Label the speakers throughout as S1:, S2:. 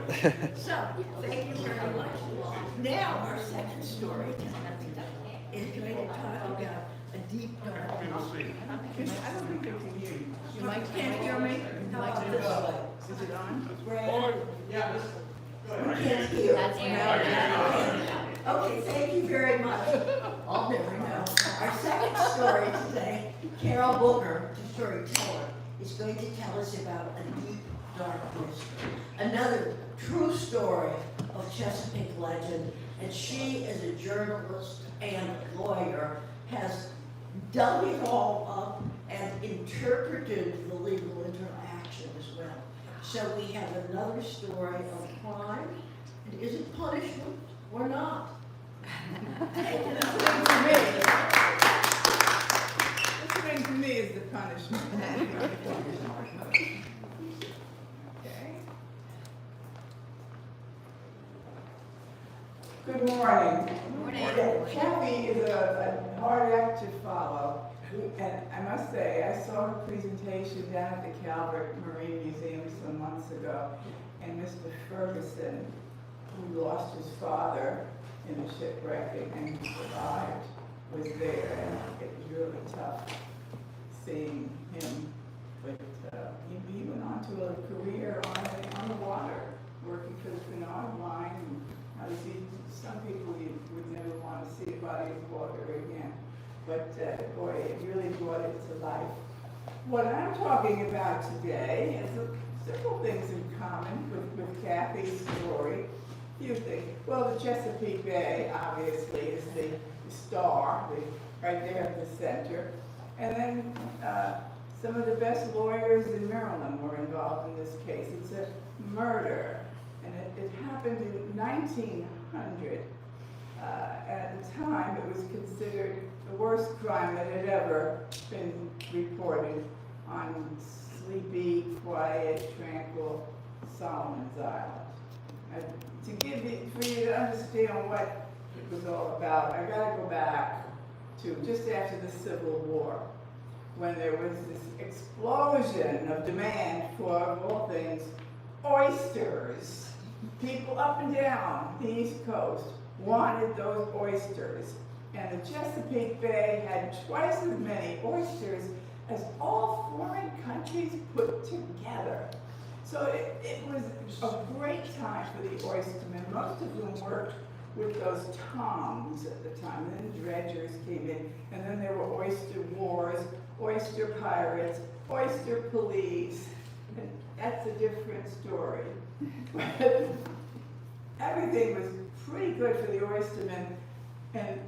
S1: So, thank you very much. Now, our second story is going to talk about a deep dark mystery.
S2: I don't think they can hear you.
S1: You can't hear me? How about this way?
S2: Is it on?
S1: Brad? We can't hear. Okay, thank you very much. I'll never know. Our second story today, Carol Booker, the storyteller, is going to tell us about a deep, dark mystery. Another true story of Chesapeake legend, and she, as a journalist and lawyer, has dug it all up and interpreted the legal interaction as well. So we have another story of crime, and is it punishment or not?
S2: This thing to me is the punishment. Okay. Good morning. Kathy is a hard act to follow. And I must say, I saw her presentation down at the Calvert Marine Museum some months ago. And Mr. Ferguson, who lost his father in a shipwrecking and survived, was there. And it was really tough seeing him. But he went on to a career on the water, working for the Canard Line. And I see some people you would never want to see a body of water again. But boy, it really brought it to life. What I'm talking about today is several things in common with Kathy's story. Few things. Well, the Chesapeake Bay, obviously, is the star, right there at the center. And then some of the best lawyers in Maryland were involved in this case. It's a murder, and it happened in 1900. At the time, it was considered the worst crime that had ever been reported on sleepy, quiet, tranquil Solomon's Island. For you to understand what it was all about, I gotta go back to just after the Civil War, when there was this explosion of demand for, of all things, oysters. People up and down the East Coast wanted those oysters. And the Chesapeake Bay had twice as many oysters as all foreign countries put together. So it was a great time for the oystermen. Most of them worked with those tongs at the time. And then dredgers came in, and then there were oyster wars, oyster pirates, oyster police. And that's a different story. Everything was pretty good for the oystermen, and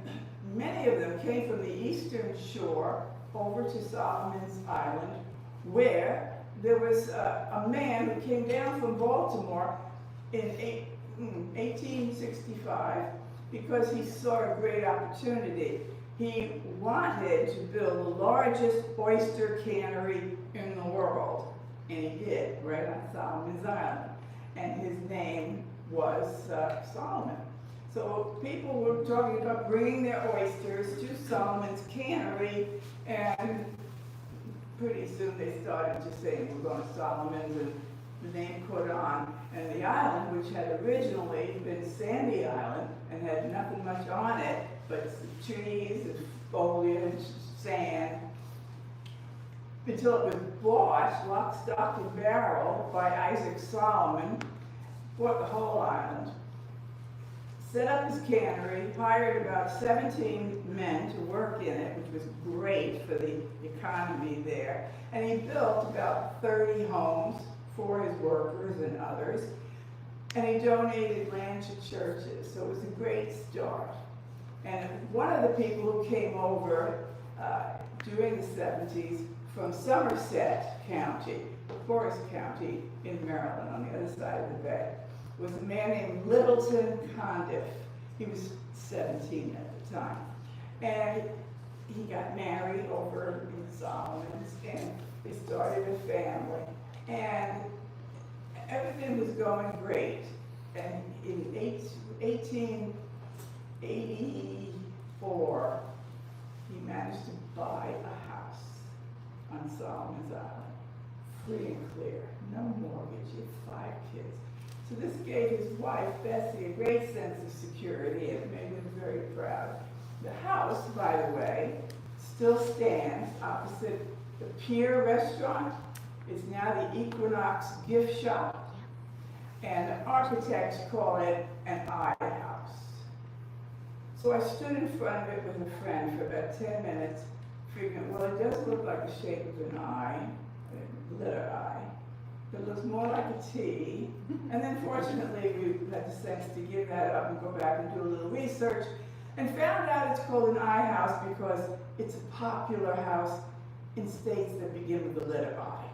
S2: many of them came from the eastern shore over to Solomon's Island, where there was a man who came down from Baltimore in 1865 because he saw a great opportunity. He wanted to build the largest oyster cannery in the world, and he did, right on Solomon's Island. And his name was Solomon. So people were talking about bringing their oysters to Solomon's cannery, and pretty soon they started just saying, we're going to Solomon's, and the name caught on. And the island, which had originally been Sandy Island and had nothing much on it, but some trees and foliage, sand, until it was bought, lock, stock, and barrel, by Isaac Solomon, bought the whole island, set up his cannery, hired about 17 men to work in it, which was great for the economy there. And he built about 30 homes for his workers and others. And he donated land to churches, so it was a great start. And one of the people who came over during the 70s from Somerset County, the poorest county in Maryland on the other side of the bay, was a man named Littleton Condiff. He was 17 at the time. And he got married over in Solomon's, and they started a family. And everything was going great. And in 1884, he managed to buy a house on Solomon's Island, free and clear, no mortgage, he had 5 kids. So So this gave his wife, Bessie, a great sense of security and made him very proud. The house, by the way, still stands opposite the Pier restaurant. It's now the Equinox gift shop, and architects call it an eye house. So I stood in front of it with a friend for about 10 minutes, figuring, well, it does look like the shape of an eye, a letter I. It looks more like a T. And then fortunately, we had the sense to give that up and go back and do a little research, and found out it's called an eye house because it's a popular house in states that begin with the letter I.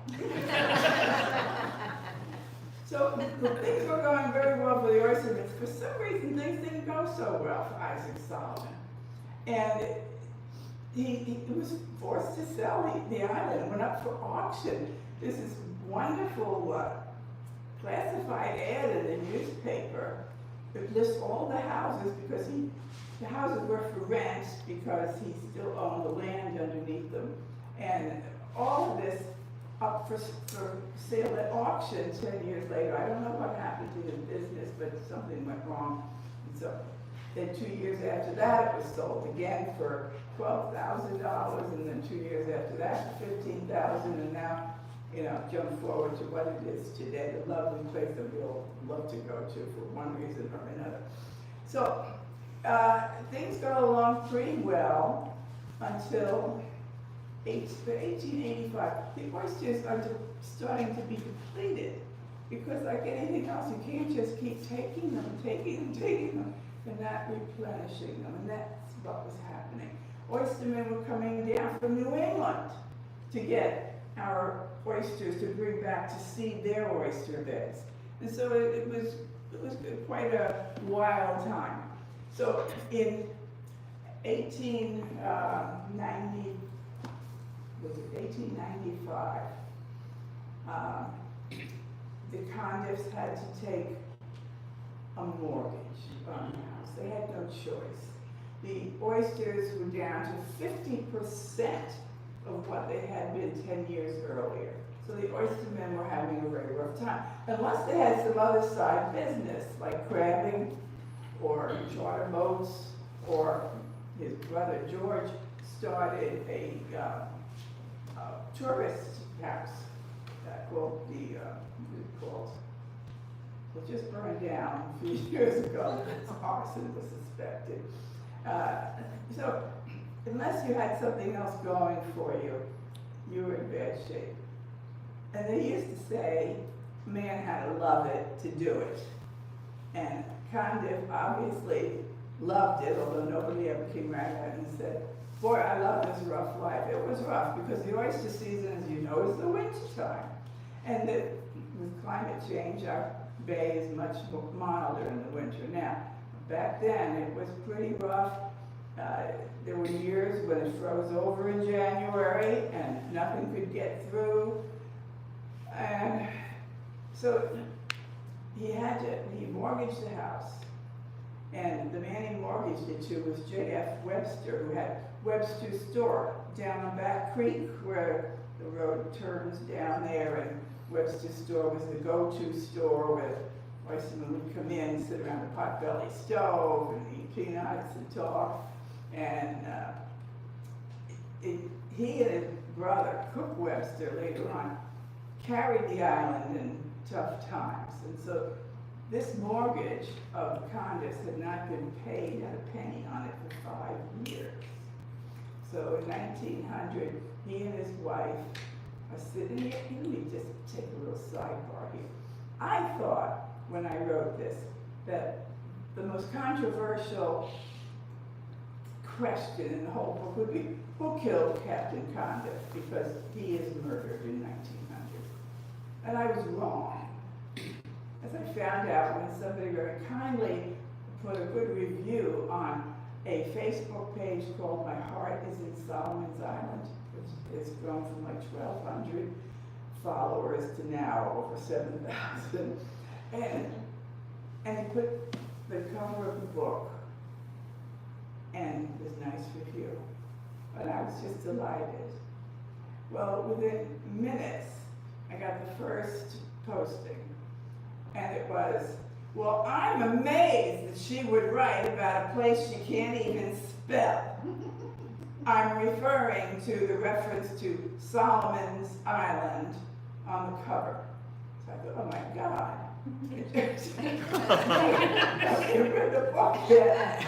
S2: So things were going very well for the Oystermans. For some reason, things didn't go so well for Isaac Solomon. And he was forced to sell the island. It went up for auction. This is wonderful classified ad in the newspaper. It lists all the houses because the houses were for rent because he still owned the land underneath them. And all of this up for sale at auction 10 years later. I don't know what happened to his business, but something went wrong. And so then 2 years after that, it was sold again for $12,000, and then 2 years after that, for $15,000, and now, you know, jump forward to what it is today, the lovely place that we all love to go to for one reason or another. So things go along pretty well until 1885. The oysters are starting to be depleted because, like anything else, you can't just keep taking them, and not replenishing them, and that's what was happening. Oystermen were coming down from New England to get our oysters to bring back to seed their oyster beds. And so it was quite a wild time. So in 1895, the Condiffs had to take a mortgage on the house. They had no choice. The oysters were down to 50% of what they had been 10 years earlier. So the oystermen were having a very rough time. Unless they had some other side business, like crabbing, or charter boats, or his brother George started a tourist house called it just burned down a few years ago. Arson was suspected. So unless you had something else going for you, you were in bad shape. And they used to say, man had to love it to do it. And Condiff obviously loved it, although nobody ever came right out and said, boy, I love this rough life. It was rough because the oyster season, as you know, is the winter time. And with climate change, our bay is much milder in the winter now. Back then, it was pretty rough. There were years when it froze over in January and nothing could get through. And so he mortgaged the house. And the man he mortgaged it to was J.F. Webster, who had Webster's store down on Back Creek, where the road turns down there, and Webster's store was the go-to store where oystermen would come in, sit around the potbelly stove, and eat peanuts and talk. And he and his brother, Cook Webster, later on, carried the island in tough times. And so this mortgage of the Condiffs had not been paid, had a penny on it for 5 years. So in 1900, he and his wife are sitting here. Let me just take a little sidebar here. I thought, when I wrote this, that the most controversial question in the whole book would be, who killed Captain Condiff? Because he is murdered in 1900. And I was wrong. As I found out when somebody very kindly put a good review on a Facebook page called My Heart is in Solomon's Island, which has grown from like 1,200 followers to now over 7,000. And he put the cover of the book and this nice review. And I was just delighted. Well, within minutes, I got the first posting. And it was, well, I'm amazed that she would write about a place she can't even spell. I'm referring to the reference to Solomon's Island on the cover. So I thought, oh my God. I read the book yet.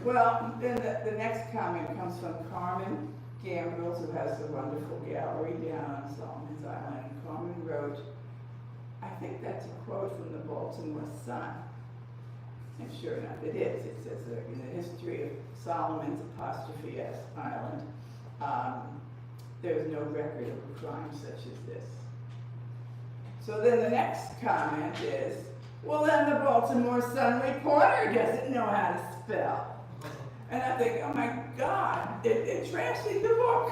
S2: Well, then the next comment comes from Carmen Gambrels, who has a wonderful gallery down on Solomon's Island. And Carmen wrote, I think that's a quote from the Baltimore Sun. And sure enough, it is. It says in the history of Solomon's apostrophe S Island, there's no record of a crime such as this. So then the next comment is, well then the Baltimore Sun reporter doesn't know how to spell. And I think, oh my God, it trashed the book.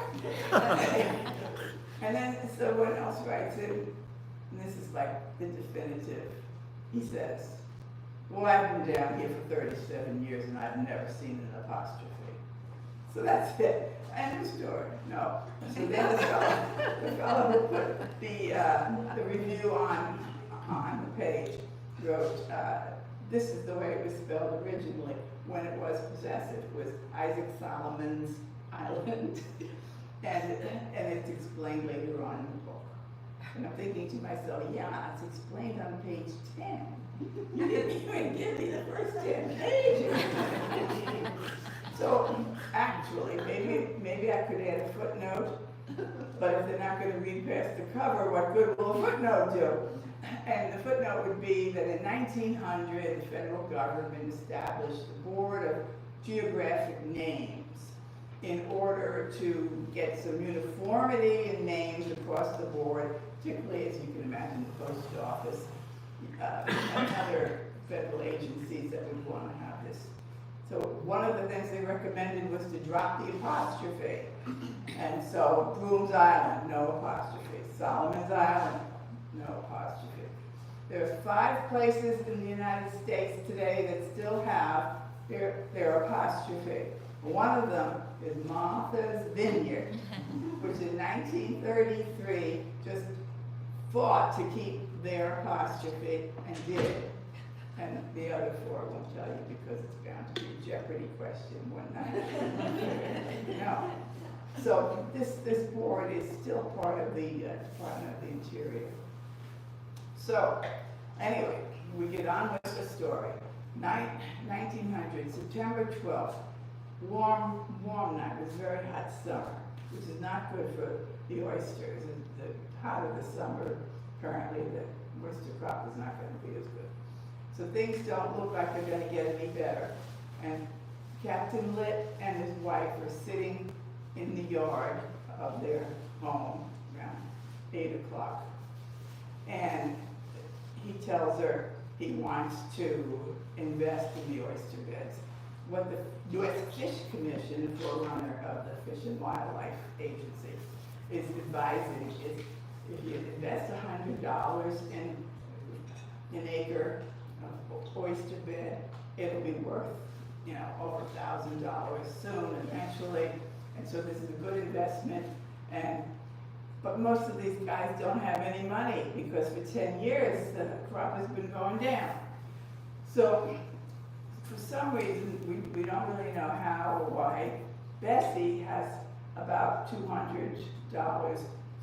S2: And then someone else writes it, and this is like the definitive. He says, well, I've been down here for 37 years and I've never seen an apostrophe. So that's it. End of story. No. So then the fellow who put the review on the page wrote, this is the way it was spelled originally. When it was possessive, was Isaac Solomon's Island. and it's explained later on in the book. And I'm thinking to myself, yeah, it's explained on page 10. You didn't even give me the first 10 pages. So actually, maybe I could add a footnote, but if they're not going to read past the cover, what good will a footnote do? And the footnote would be that in 1900, the federal government established the Board of Geographic Names in order to get some uniformity in names across the board, particularly, as you can imagine, the post office and other federal agencies that would want to have this. So one of the things they recommended was to drop the apostrophe. And so Brooms Island, no apostrophe. Solomon's Island, no apostrophe. There are 5 places in the United States today that still have their apostrophe. One of them is Martha's Vineyard, which in 1933 just fought to keep their apostrophe and did. And the other 4 I won't tell you because it's bound to be a Jeopardy question one night. No. So this board is still part of the Department of the Interior. So anyway, we get on with the story. 1900, September 12th, warm night. It was very hot summer, which is not good for the oysters. The hotter the summer, apparently the oyster crop is not going to be as good. So things don't look like they're going to get any better. And Captain Litt and his wife are sitting in the yard of their home around 8 o'clock. And he tells her he wants to invest in the oyster beds. What the U.S. Fish Commission, the forerunner of the Fish and Wildlife Agency, is advising is if you invest $100 in an acre of oyster bed, it'll be worth, over $1,000 soon, eventually. And so this is a good investment. But most of these guys don't have any money because for 10 years the crop has been going down. So for some reason, we don't really know how or why, Bessie has about $200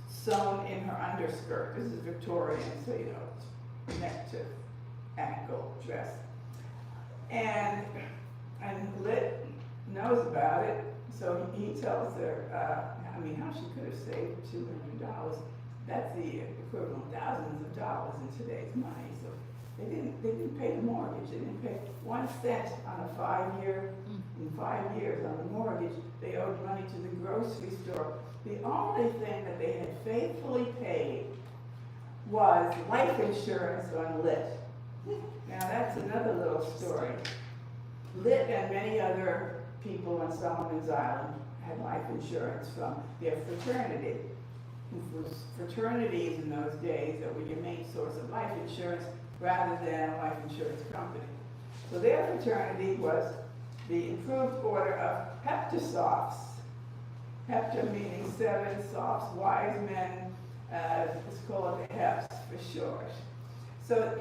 S2: sewn in her underskirt. This is Victorian, so it's neck to ankle dress. And Litt knows about it, so he tells her, how she could have saved $200. That's the equivalent of thousands of dollars in today's money. So they didn't pay the mortgage. They didn't pay 1 cent on a 5-year. In 5 years on the mortgage, they owed money to the grocery store. The only thing that they had faithfully paid was life insurance on Litt. Now that's another little story. Litt and many other people on Solomon's Island had life insurance from their fraternity. Fraternities in those days that were your main source of life insurance rather than a life insurance company. So their fraternity was the improved order of Heptasofts. Hepta meaning 7, softs, wise men, let's call it the Heps for short. So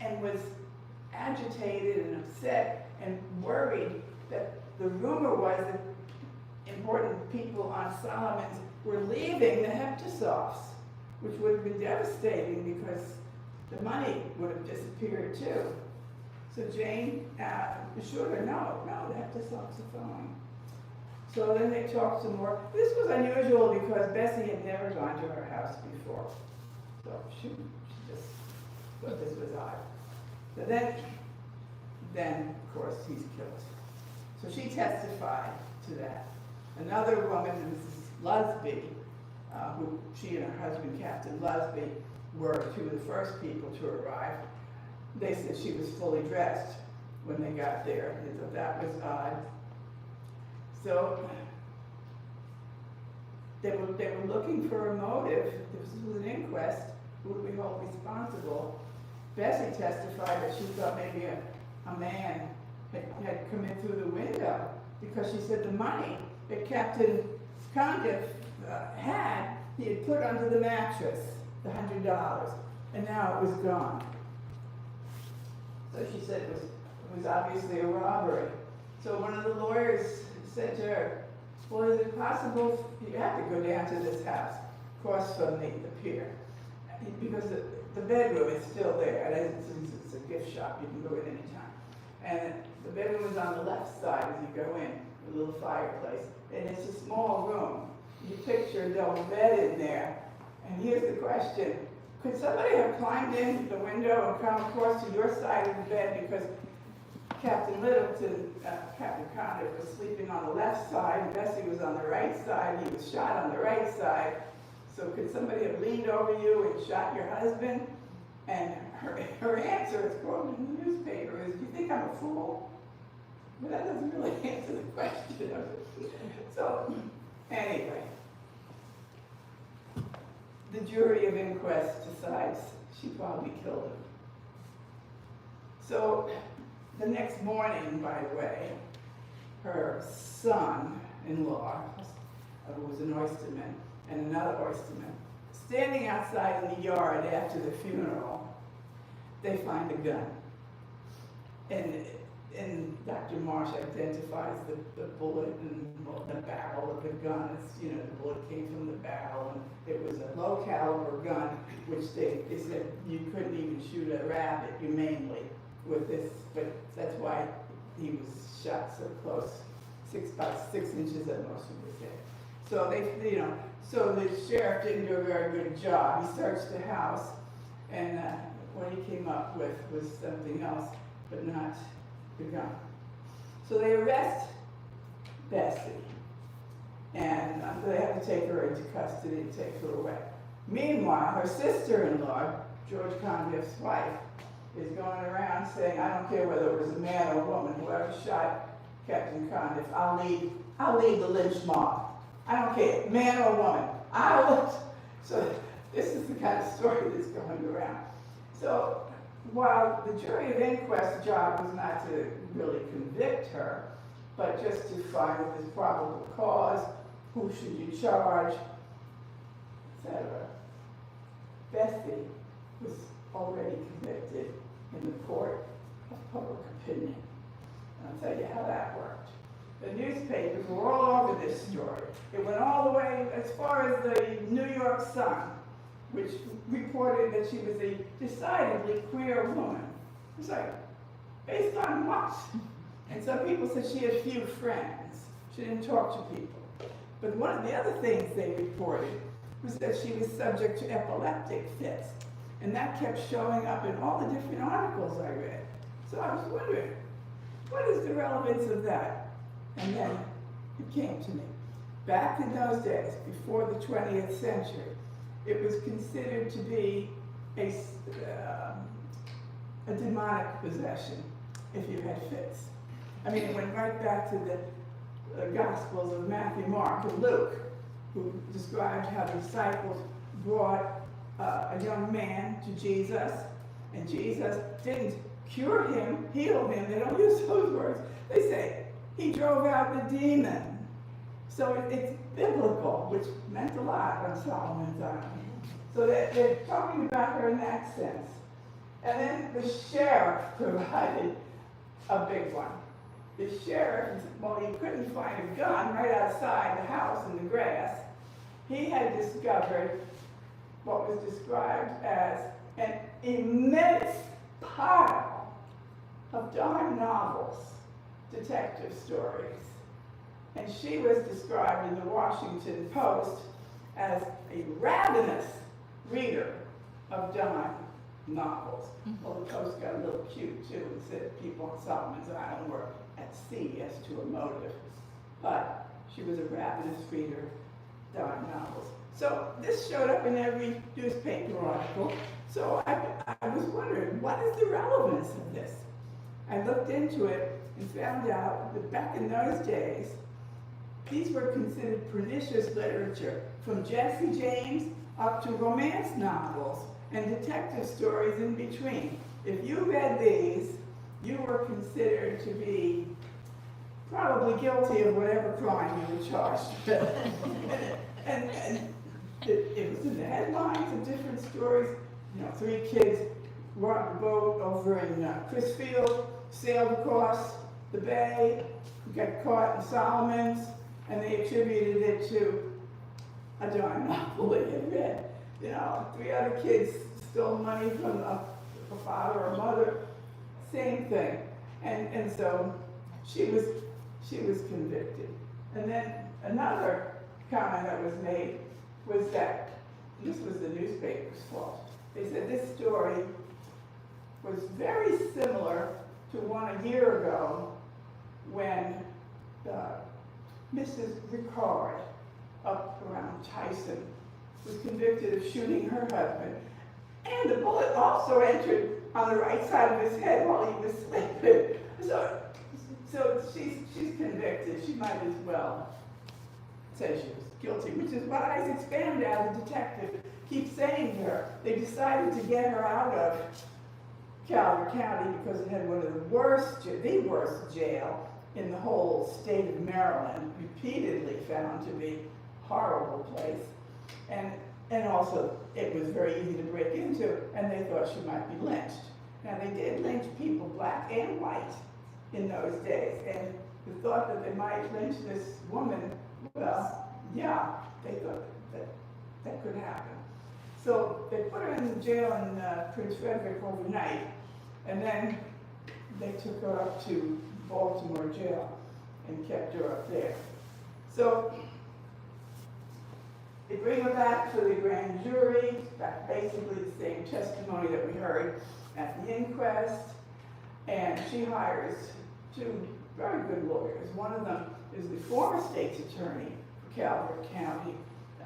S2: and was agitated and upset and worried that the rumor was that important people on Solomon's were leaving the Heptasofts, which would have been devastating because the money would have disappeared too. So Jane assured her, no, the Heptasofts are fine. So then they talked some more. This was unusual because Bessie had never gone to her house before. So she just thought this was odd. So then of course, he's killed. So she testified to that. Another woman, Mrs. Lusby, who she and her husband, Captain Lusby, were two of the first people to arrive. They said she was fully dressed when they got there. They thought that was odd. So they were looking for a motive. This was an inquest. Who would we hold responsible? Bessie testified that she thought maybe a man had come in through the window because she said the money that Captain Condiff had, he had put under the mattress, the $100, and now it was gone. So she said it was obviously a robbery. So one of the lawyers said to her, well, is it possible, you have to go down to this house, across from the pier, because the bedroom is still there, and it's a gift shop, you can go in anytime. And the bedroom is on the left side as you go in, a little fireplace, and it's a small room. You picture a double bed in there, and here's the question, could somebody have climbed in the window and come across to your side of the bed because Captain Littleton, Captain Condiff was sleeping on the left side, and Bessie was on the right side, he was shot on the right side. So could somebody have leaned over you and shot your husband? And her answer, as quoted in the newspaper, is, do you think I'm a fool? But that doesn't really answer the question. So, anyway, the jury of inquest decides she probably killed him. So, the next morning, by the way, her son-in-law, who was an oysterman, and another oysterman, standing outside in the yard after the funeral, they find a gun. And Dr. Marsh identifies the bullet and the barrel of the gun. It's, the bullet came from the barrel, and it was a low caliber gun, which they said you couldn't even shoot a rabbit humanely with this, but that's why he was shot so close, about 6 inches at most, you would say. So so the sheriff didn't do a very good job. He searched the house, and what he came up with was something else, but not the gun. So they arrest Bessie, and they have to take her into custody and take her away. Meanwhile, her sister-in-law, George Condiff's wife, is going around saying, I don't care whether it was a man or a woman, whoever shot Captain Condiff, I'll lead the lynch mob. I don't care, man or woman. So this is the kind of story that's going around. So while the jury of inquest job was not to really convict her, but just to find if there's probable cause, who should you charge, etc. Bessie was already convicted in the court of public opinion. And I'll tell you how that worked. The newspapers were all over this story. It went all the way as far as the New York Sun, which reported that she was a decidedly queer woman. It's like, based on what? And some people said she had few friends. She didn't talk to people. But one of the other things they reported was that she was subject to epileptic fits. And that kept showing up in all the different articles I read. So I was wondering, what is the relevance of that? And then it came to me. Back in those days, before the 20th century, it was considered to be a demonic possession if you had fits. I mean, it went right back to the Gospels of Matthew, Mark, and Luke, who described how the disciples brought a young man to Jesus, and Jesus didn't cure him, heal him. They don't use those words. They say, he drove out the demon. So it's biblical, which meant a lot on Solomon's Island. So they're talking about her in that sense. And then the sheriff provided a big one. The sheriff, well, he couldn't find a gun right outside the house in the grass. He had discovered what was described as an immense pile of dime novels, detective stories. And she was described in the Washington Post as a ravenous reader of dime novels. Well, the Post got a little cute too and said people on Solomon's Island were at sea as to a motive. But she was a ravenous reader of dime novels. So this showed up in every newspaper article. So I was wondering, what is the relevance of this? I looked into it and found out that back in those days, these were considered pernicious literature, from Jesse James up to romance novels and detective stories in between. If you read these, you were considered to be probably guilty of whatever crime you were charged with. and it was in the headlines of different stories. You know, 3 kids robbed a boat over in Chrisfield, sailed across the bay, got caught in Solomon's, and they attributed it to a dime novel they had read. You know, 3 other kids stole money from a father or mother, same thing. And so she was convicted. And then another comment that was made was that this was the newspaper's fault. They said this story was very similar to one a year ago when Mrs. Ricard up around Tyson was convicted of shooting her husband. And the bullet also entered on the right side of his head while he was sleeping. So she's convicted. She might as well say she was guilty, which is what Isaac Spandau, the detective, keeps saying to her. They decided to get her out of Calvert County because it had one of the worst jail in the whole state of Maryland, repeatedly found to be a horrible place. And also, it was very easy to break into, and they thought she might be lynched. Now, they did lynch people, black and white, in those days, and the thought that they might lynch this woman, well, yeah, they thought that could happen. So they put her in jail in Prince Frederick overnight, and then they took her up to Baltimore jail and kept her up there. So they bring her back to the grand jury, basically the same testimony that we heard at the inquest, and she hires 2 very good lawyers. One of them is the former state's attorney for Calvert County,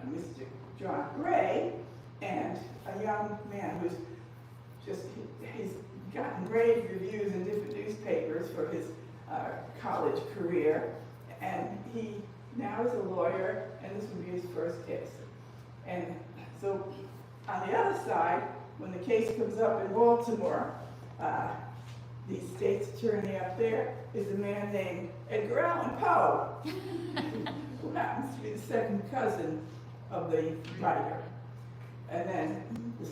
S2: Mr. John Gray, and a young man who's he's gotten rave reviews in different newspapers for his college career, and he now is a lawyer, and this will be his first case. And so on the other side, when the case comes up in Baltimore, the state's attorney up there is a man named Edgar Allan Poe, who happens to be the second cousin of the writer. And then the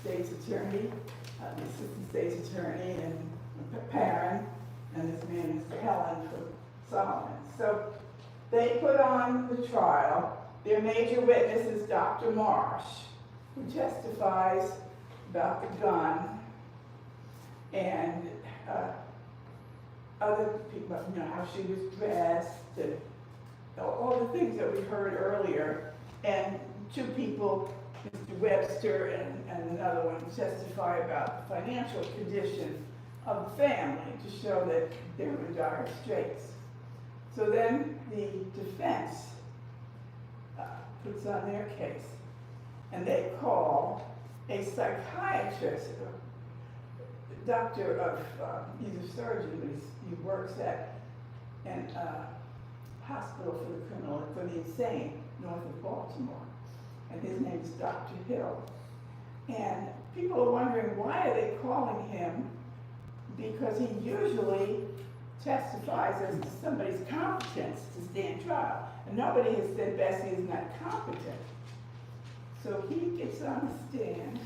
S2: state's attorney, the assistant state's attorney, and Perrin, and this man is Helen from Solomon. So they put on the trial. Their major witness is Dr. Marsh, who testifies about the gun and other people, you know, how she was dressed and all the things that we heard earlier. And 2 people, Mr. Webster and another one, testify about the financial condition of the family to show that they were in dire straits. So then the defense puts on their case, and they call a psychiatrist, a doctor of, he's a surgeon, but he works at a hospital for the insane north of Baltimore, and his name is Dr. Hill. And people are wondering, why are they calling him? Because he usually testifies as to somebody's competence to stand trial. And nobody has said Bessie is not competent. So he gets on the stand,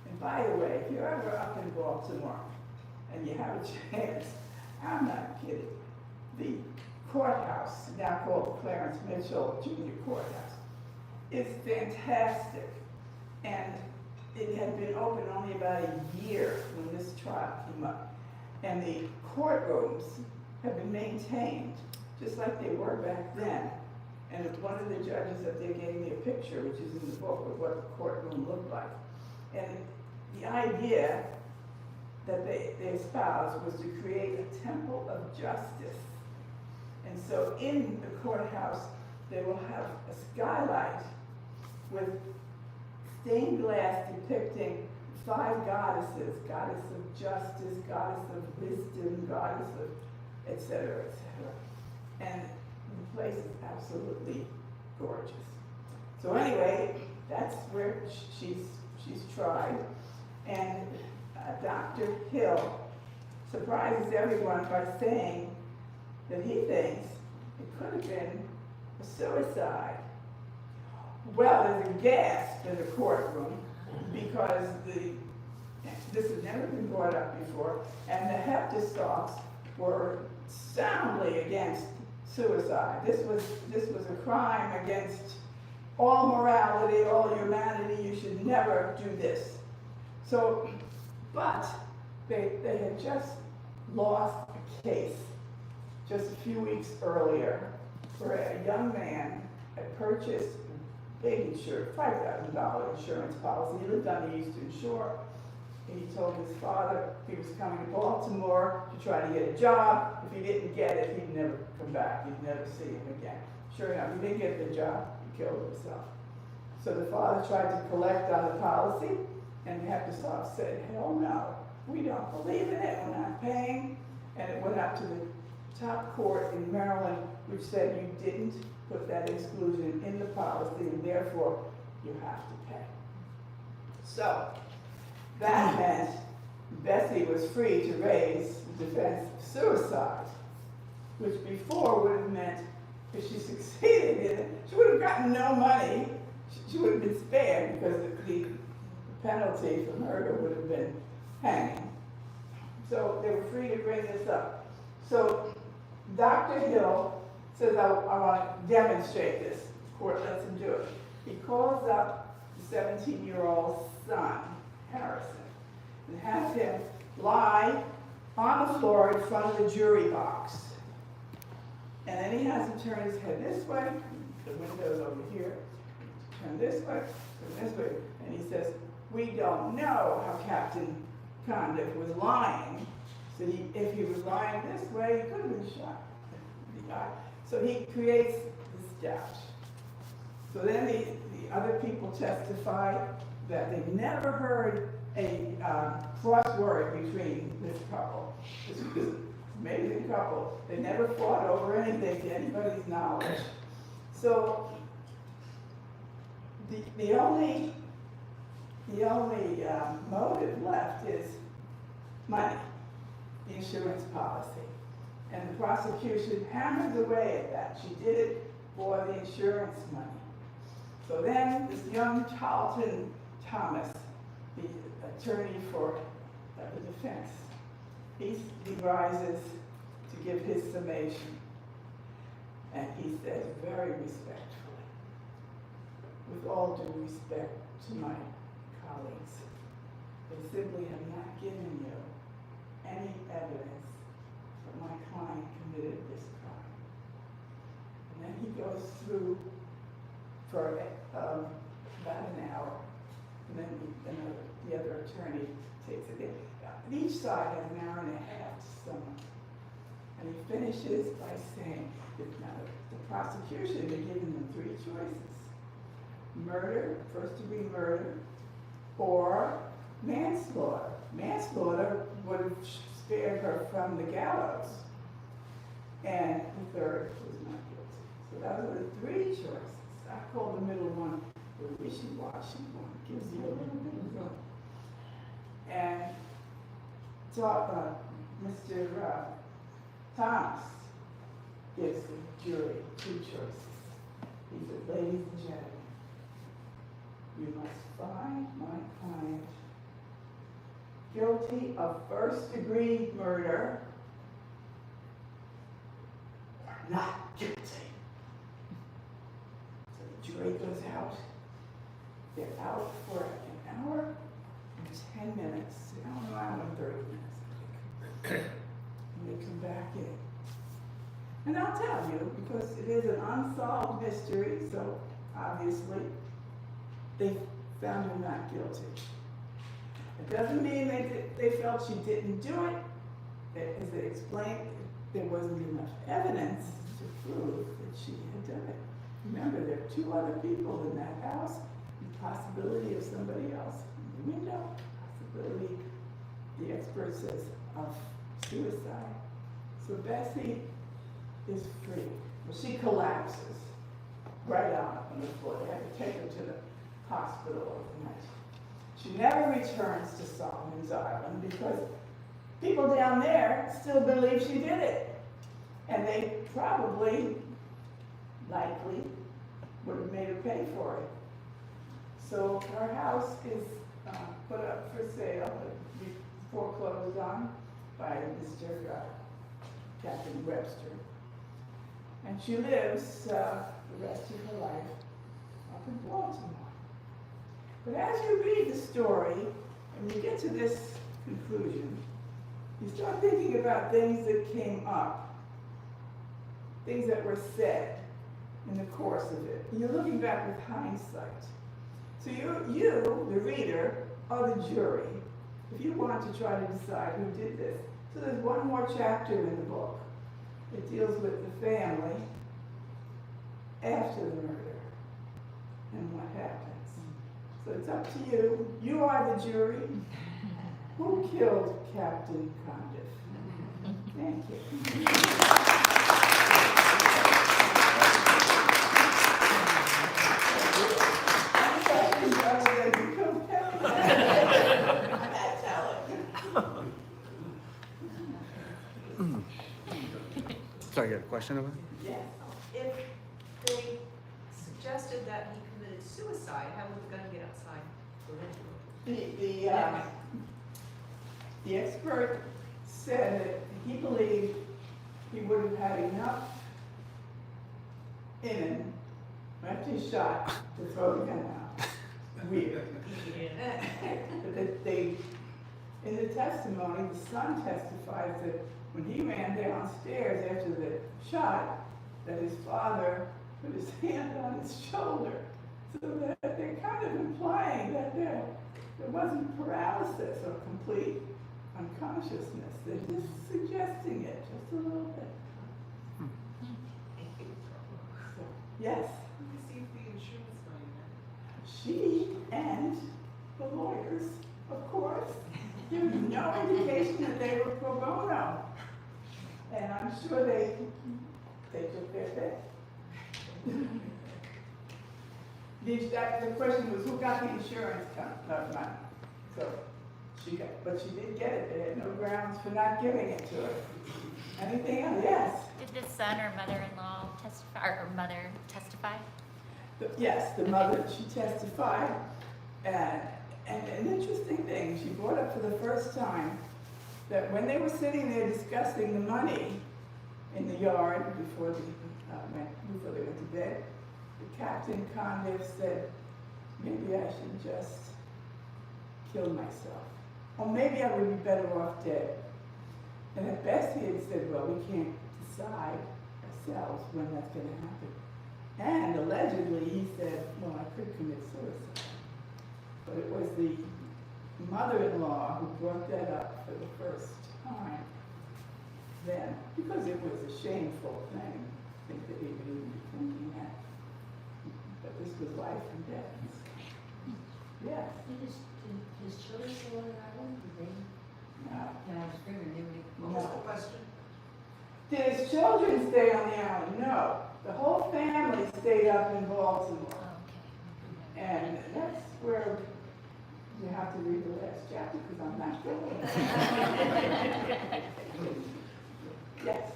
S2: And by the way, if you're ever up in Baltimore and you have a chance, I'm not kidding, the courthouse, now called Clarence Mitchell Junior Courthouse, is fantastic. And it had been open only about a year when this trial came up. And the courtrooms have been maintained just like they were back then. And one of the judges up there gave me a picture, which is in the book, of what the courtroom looked like. And the idea that they espoused was to create a temple of justice. And so in the courthouse, they will have a skylight with stained glass depicting 5 goddesses, goddess of justice, goddess of wisdom, goddess of et cetera, et cetera. And the place is absolutely gorgeous. So anyway, that's where she's tried. And Dr. Hill surprises everyone by saying that he thinks it could have been a suicide. Well, there's a gasp in the courtroom because this had never been brought up before, and the Heptastops were soundly against suicide. This was a crime against all morality, all humanity. You should never do this. So, but they had just lost a case just a few weeks earlier where a young man had purchased a big insurance, $5,000 insurance policy. He lived on the Eastern Shore. And he told his father he was coming to Baltimore to try to get a job. If he didn't get it, he'd never come back. He'd never see him again. Sure enough, he didn't get the job. He killed himself. So the father tried to collect on the policy, and the Heptastops said, hell no, we don't believe in it, we're not paying. And it went up to the top court in Maryland, which said you didn't put that exclusion in the policy, and therefore you have to pay. So that meant Bessie was free to raise the defense of suicide, which before would have meant if she succeeded in it, she would have gotten no money. She would have been spared because the penalty for murder would have been hanging. So they were free to bring this up. So Dr. Hill says, I want to demonstrate this. The court lets him do it. He calls up the 17-year-old son, Harrison, and has him lie on the floor in front of the jury box. And then he has him turn his head this way, the window's over here, turn this way, turn this way, and he says, we don't know how Captain Condiff was lying. So if he was lying this way, he could have been shot. So he creates this doubt. So then the other people testify that they never heard a cross word between this couple, this amazing couple. They never fought over anything to anybody's knowledge. So the only motive left is money, the insurance policy. And the prosecution hammers away at that. She did it for the insurance money. So then this young Tarleton Thomas, the attorney for the defense, he rises to give his summation. And he says very respectfully, with all due respect to my colleagues, they simply have not given you any evidence that my client committed this crime. And then he goes through for about an hour, and then the other attorney takes it in. Each side has an hour and a half to sum up. And he finishes by saying that now the prosecution had given them 3 choices: murder, first-degree murder, or manslaughter. Manslaughter would have spared her from the gallows. And the third was not guilty. So those were the 3 choices. I call the middle one the wishy-washy one. Gives you a little bit of room. And Mr. Thomas gives the jury 2 choices. He said, ladies and gentlemen, you must find my client guilty of first-degree murder. Not guilty. So the jury goes out. They're out for an hour and 10 minutes. I don't know, around 30 minutes, I think. And they come back in. And I'll tell you, because it is an unsolved mystery, so obviously they found her not guilty. It doesn't mean they felt she didn't do it. As they explained, there wasn't enough evidence to prove that she had done it. Remember, there are 2 other people in that house, the possibility of somebody else in the window, possibility, the expert says, of suicide. So Bessie is free. Well, she collapses right out on the floor. They had to take her to the hospital overnight. She never returns to Solomon's Island because people down there still believe she did it. And they probably, likely, would have made her pay for it. So her house is put up for sale, foreclosed on by Mr. Captain Webster. And she lives the rest of her life up in Baltimore. But as you read the story, and you get to this conclusion, you start thinking about things that came up, things that were said in the course of it. And you're looking back with hindsight. So you, the reader, are the jury, if you want to try to decide who did this. So there's one more chapter in the book. It deals with the family after the murder and what happens. So it's up to you. You are the jury. Who killed Captain Condiff? Thank you.
S3: Sorry, you got a question over there?
S2: Yes.
S4: If they suggested that he committed suicide, how would the gun get outside?
S2: The expert said that he believed he would have had enough in him after he shot to throw the gun out. Weird. But that they, in the testimony, the son testifies that when he ran downstairs after the shot, that his father put his hand on his shoulder. So that they're kind of implying that there wasn't paralysis or complete unconsciousness. They're just suggesting it just a little bit. So, yes,
S4: Received the insurance money
S2: she and the lawyers, of course, there was no indication that they were pro bono. And I'm sure they took their pick. The question was, who got the insurance money? So but she did get it. They had no grounds for not giving it to her. Anything else? Yes.
S5: Did the son or mother-in-law testify, or mother testify?
S2: Yes, the mother, she testified. And an interesting thing, she brought up for the first time that when they were sitting there discussing the money in the yard before they went to bed, the Captain Condiff said, maybe I should just kill myself. Or maybe I would be better off dead. And at best he had said, well, we can't decide ourselves when that's going to happen. And allegedly he said, well, I could commit suicide. But it was the mother-in-law who brought that up for the first time then, because it was a shameful thing. I think that he would even be thinking that. But this was life and death. Yes.
S1: His children still on the island? Did they?
S2: No.
S1: Yeah, I was figuring they would.
S4: What was the question?
S2: Did his children stay on the island? No. The whole family stayed up in Baltimore.
S5: Okay.
S2: And that's where you have to read the last chapter because I'm not sure. Yes.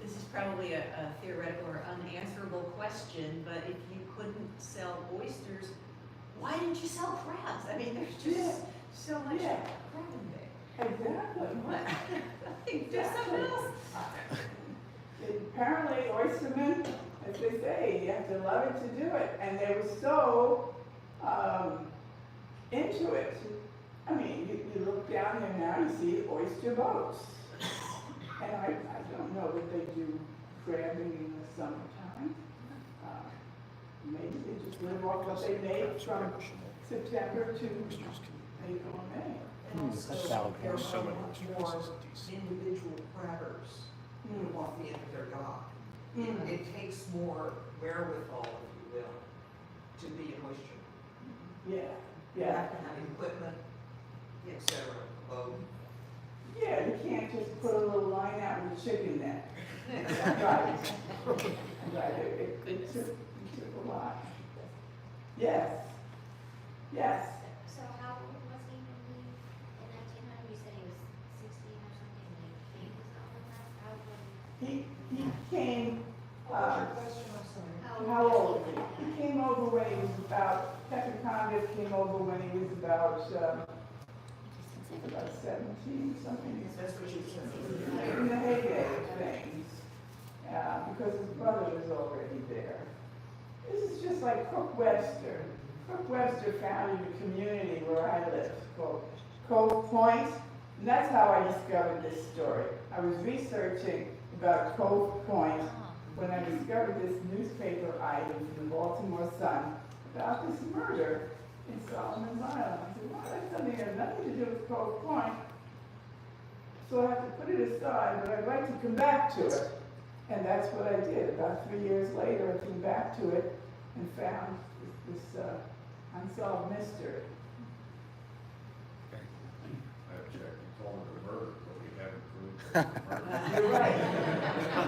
S4: This is probably a theoretical or unanswerable question, but if you couldn't sell oysters, why didn't you sell crabs? I mean, there's just so much
S2: Yeah.
S4: crabbing day.
S2: Exactly.
S4: What? Do something else.
S2: Apparently oystermen, as they say, you have to love it to do it, and they were so into it. I mean, you look down there now, you see oyster boats. And I don't know that they do crabbing in the summertime. Maybe they just live off what they make from September to April or May.
S3: And
S6: That's
S3: also,
S6: valid.
S3: there are
S6: So many
S3: much
S6: oyster
S3: more
S6: places.
S3: individual crabbers who off the end of their dock.
S2: Mm.
S3: It takes more wherewithal, if you will, to be an oyster.
S2: Yeah,
S3: You
S2: yeah.
S3: have to have equipment, et cetera, boat.
S2: Yeah, you can't just put a little line out with a chicken net. Right. Right, it took a lot. Yes, yes.
S7: So how old was he when he, in 1900, you said he was 16 or something, when he came to Scotland? How old was he?
S2: He came,
S3: What was your question, I'm sorry?
S2: how old? He came over when he was about, Captain Condit came over when he was about 17, something.
S3: That's what you said.
S2: In the heyday of things, because his brother was already there. This is just like Cook Webster. Cook Webster founded a community where I live called Cove Point, and that's how I discovered this story. I was researching about Cove Point when I discovered this newspaper item from the Baltimore Sun about this murder in Solomon's Island. I said, well, that's something that has nothing to do with Cove Point. So I have to put it aside, but I'd like to come back to it. And that's what I did. About 3 years later, I came back to it and found this unsolved mystery.
S8: I have checked, you call it a murder, but we haven't proved it was a murder.
S2: You're right.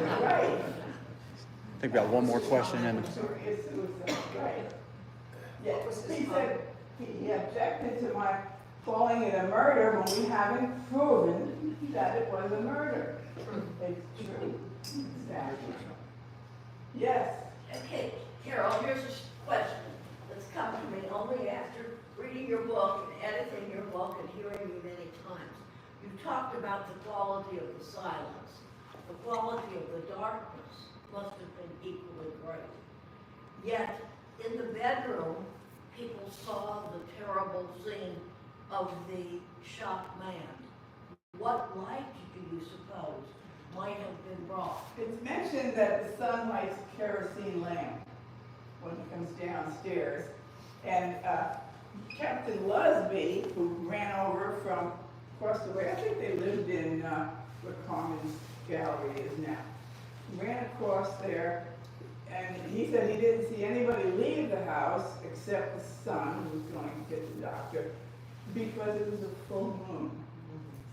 S2: You're right.
S6: I think we got one more question and
S2: Notorious suicide, right. Yeah,
S3: What was his
S2: he
S3: name?
S2: said, he objected to my calling it a murder when we haven't proven that it was a murder. It's true. Exactly. Yes.
S1: Okay, Carol, here's a question that's come to me only after reading your book and editing your book and hearing you many times. You've talked about the quality of the silence. The quality of the darkness must have been equally great. Yet, in the bedroom, people saw the terrible scene of the shot man. What light do you suppose might have been brought?
S2: It's mentioned that the son lights a kerosene lamp when he comes downstairs. And Captain Lusby, who ran over from across the way, I think they lived in where Carmen's Gallery is now, ran across there, and he said he didn't see anybody leave the house except the son, who was going to get the doctor, because it was a full moon.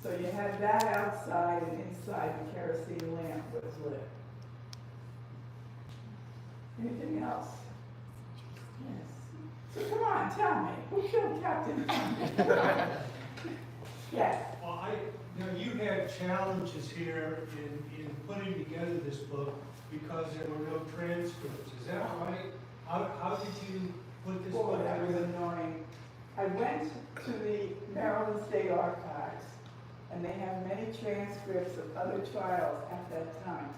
S2: So you had that outside, and inside the kerosene lamp was lit. Anything else? Yes. So come on, tell me, who killed Captain? Yes.
S9: Well, you had challenges here in putting together this book because there were no transcripts. Is that right? How did you put this book
S2: Boy, that was
S9: together?
S2: annoying. I went to the Maryland State Archives, and they have many transcripts of other trials at that time.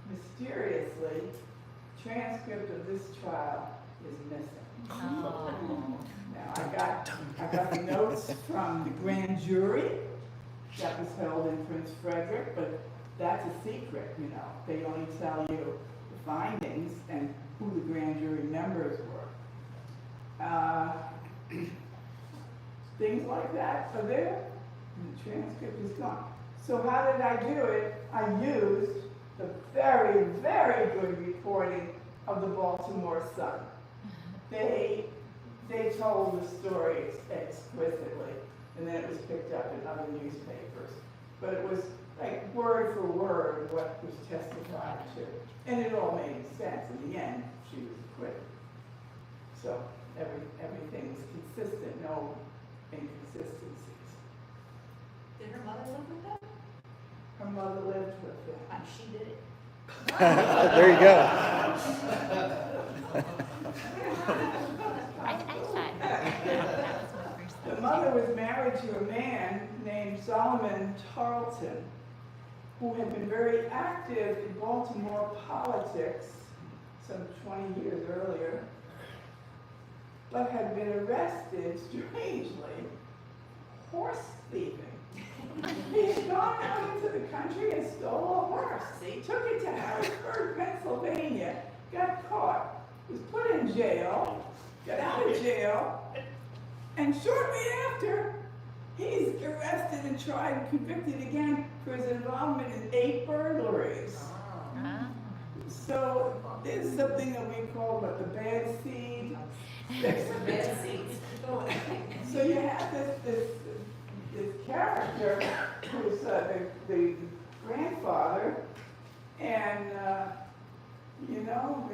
S2: Mysteriously, transcript of this trial is missing.
S5: Oh.
S2: Now, I got the notes from the grand jury that was held in Prince Frederick, but that's a secret, you know. They only tell you the findings and who the grand jury members were. Things like that are there, and the transcript is gone. So how did I do it? I used the very, very good reporting of the Baltimore Sun. They told the story exquisitely, and then it was picked up in other newspapers. But it was like word for word what was testified to. And it all made sense. In the end, she was acquitted. So everything was consistent, no inconsistencies.
S4: Did her mother live with them?
S2: Her mother lived with them.
S4: And she did it.
S6: there you go.
S5: I thought that was my first
S2: The
S5: thought.
S2: mother was married to a man named Solomon Tarleton, who had been very active in Baltimore politics some 20 years earlier, but had been arrested, strangely, horse thieving. He had gone out into the country and stole a horse. He took it to Harrisburg, Pennsylvania, got caught, was put in jail, got out of jail, and shortly after, he's arrested and tried and convicted again for his involvement in 8 burglaries.
S5: Ah.
S2: So there's something that we call what the bad seed.
S4: Bad seats.
S2: So you have this character who's the grandfather, and you know,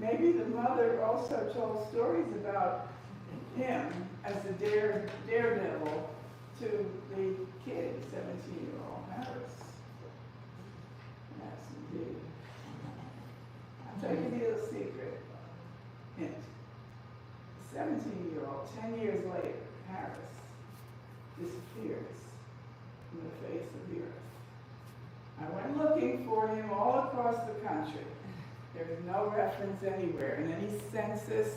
S2: maybe the mother also told stories about him as a daredevil to the kid, 17-year-old Harris. Yes, indeed. I'll tell you a little secret. Hint. 17-year-old, 10 years later, Harris disappears from the face of the earth. I went looking for him all across the country. There is no reference anywhere in any census,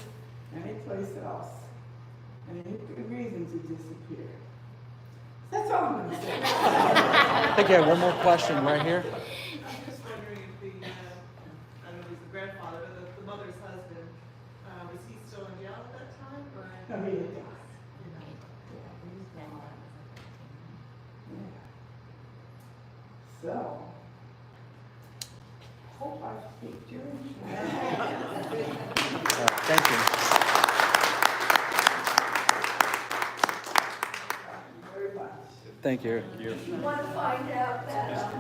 S2: any place else. And any good reason to disappear. That's all I'm going to say.
S6: I think I have one more question right here.
S10: I'm just wondering if the, I don't know if he's the grandfather, but the mother's husband, was he still in jail at that time, or?
S2: No, he didn't. So, hope I piqued your interest.
S6: Thank you.
S2: Thank you very much.
S6: Thank you.
S1: You want to find out that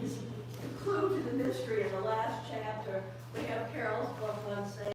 S1: is the clue to the mystery in the last chapter. We have Carol's book on